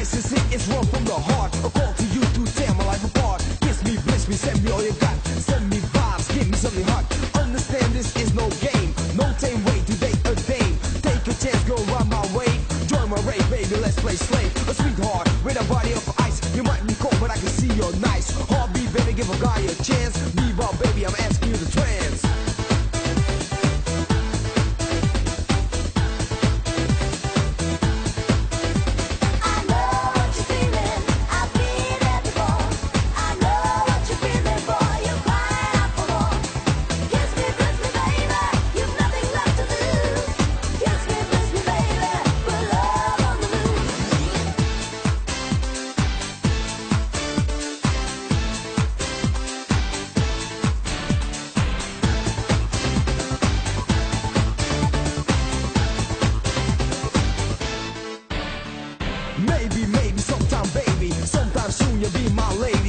Sincere, it's one from the heart. A call to you to tear my life apart. Kiss me, bliss me, send me all you got. Send me vibes, give me something hot. Understand this is no game. No tame way to date a dame. Take a chance, go run my way. Join my raid, baby, let's play slave. A sweetheart with a body of ice. You might be cold, but I can see you're nice. Heartbeat, baby, give a guy a chance. Bebop, baby, I'm asking you to trance. Maybe, sometime, baby. Sometime soon you'll be my lady.